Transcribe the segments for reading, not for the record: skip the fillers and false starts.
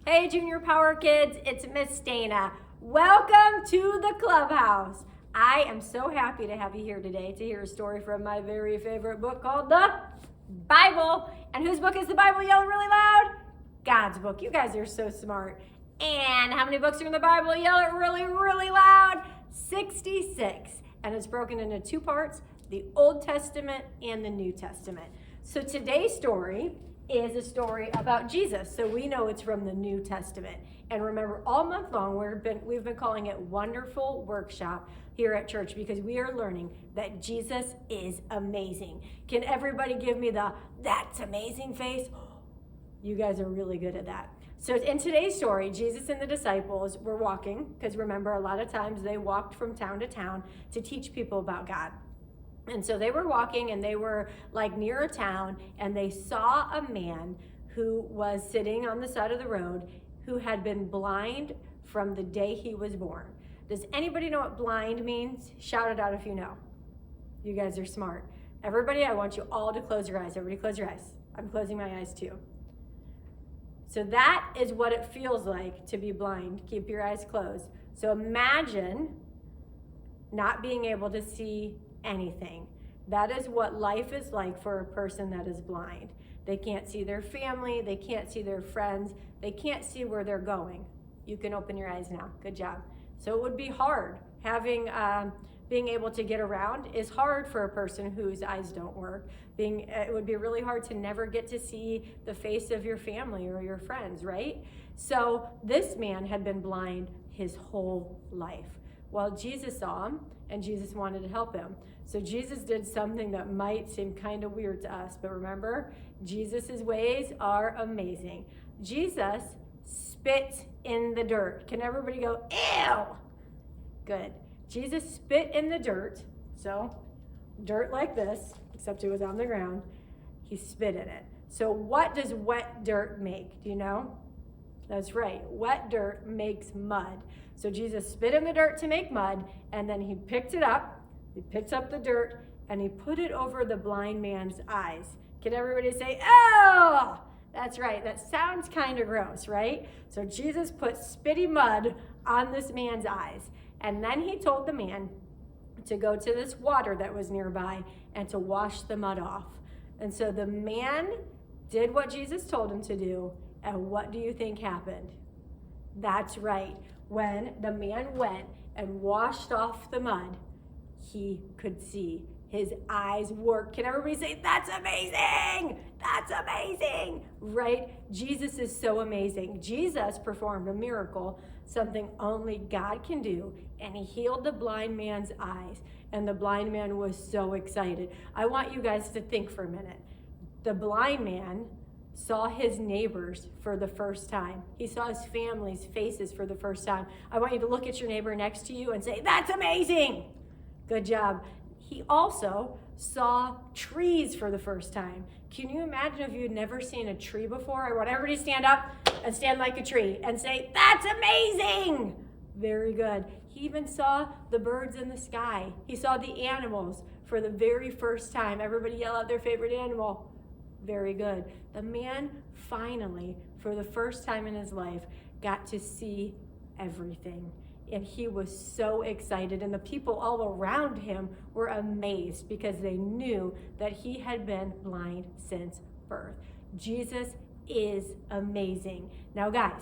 Hey, Junior Power Kids, it's Miss Dana. Welcome to the clubhouse. I am so happy to have you here today to hear a story from my very favorite book called the Bible. And whose book is the Bible? Yell really loud. God's book. You guys are so smart. And how many books are in the Bible? Yell it really, really loud. 66. And it's broken into two parts, the Old Testament and the New Testament. So today's story is a story about Jesus. So we know it's from the New Testament. And remember, all month long, we've been calling it Wonderful Workshop here at church because we are learning that Jesus is amazing. Can everybody give me the "that's amazing" face? You guys are really good at that. So in today's story, Jesus and the disciples were walking, because remember, a lot of times they walked from town to town to teach people about God. And so they were walking and they were like near a town and they saw a man who was sitting on the side of the road who had been blind from the day he was born. Does anybody know what blind means? Shout it out if you know. You guys are smart. Everybody, I want you all to close your eyes. Everybody close your eyes. I'm closing my eyes too. So that is what it feels like to be blind. Keep your eyes closed. So imagine not being able to see anything. That is what life is like for a person that is blind. They can't see their family, they can't see their friends, they can't see where they're going. You can open your eyes now. Good job. So it would be hard. Being able to get around is hard for a person whose eyes don't work. It would be really hard to never get to see the face of your family or your friends, right? So this man had been blind his whole life. Well, Jesus saw him and Jesus wanted to help him. So Jesus did something that might seem kind of weird to us, but remember, Jesus's ways are amazing. Jesus spit in the dirt. Can everybody go, ew? Good. Jesus spit in the dirt, so dirt like this, except it was on the ground. He spit in it. So what does wet dirt make? Do you know? That's right. Wet dirt makes mud. So Jesus spit in the dirt to make mud, and then he picked it up. He picked up the dirt, and he put it over the blind man's eyes. Can everybody say, oh? That's right. That sounds kind of gross, right? So Jesus put spitty mud on this man's eyes, and then he told the man to go to this water that was nearby and to wash the mud off. And so the man did what Jesus told him to do, and what do you think happened? That's right. When the man went and washed off the mud, he could see. His eyes worked. Can everybody say, that's amazing? That's amazing, right? Jesus is so amazing. Jesus performed a miracle, something only God can do, and he healed the blind man's eyes, and the blind man was so excited. I want you guys to think for a minute. The blind man saw his neighbors for the first time. He saw his family's faces for the first time. I want you to look at your neighbor next to you and say, that's amazing. Good job. He also saw trees for the first time. Can you imagine if you had never seen a tree before? I want everybody to stand up and stand like a tree and say, that's amazing. Very good. He even saw the birds in the sky. He saw the animals for the very first time. Everybody yell out their favorite animal. Very good. The man finally, for the first time in his life, got to see everything. And he was so excited. And the people all around him were amazed because they knew that he had been blind since birth. Jesus is amazing. Now, guys,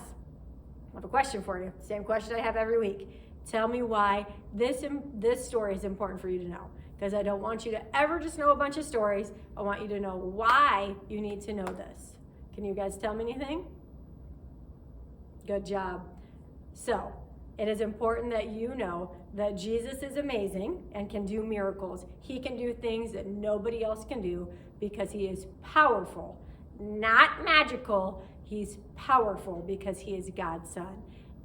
I have a question for you. Same question I have every week. Tell me why this story is important for you to know. Because I don't want you to ever just know a bunch of stories. I want you to know why you need to know this. Can you guys tell me anything? Good job. So, it is important that you know that Jesus is amazing and can do miracles. He can do things that nobody else can do because he is powerful, not magical. He's powerful because he is God's son.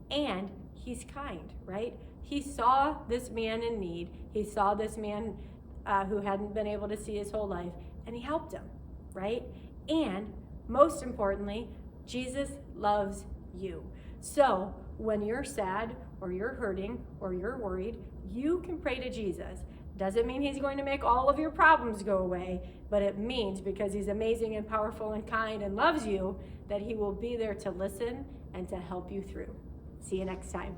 And he's kind, right? He saw this man in need. He saw this man who hadn't been able to see his whole life, and he helped him, right? And most importantly, Jesus loves you. So when you're sad or you're hurting or you're worried, you can pray to Jesus. Doesn't mean he's going to make all of your problems go away, but it means because he's amazing and powerful and kind and loves you, that he will be there to listen and to help you through. See you next time.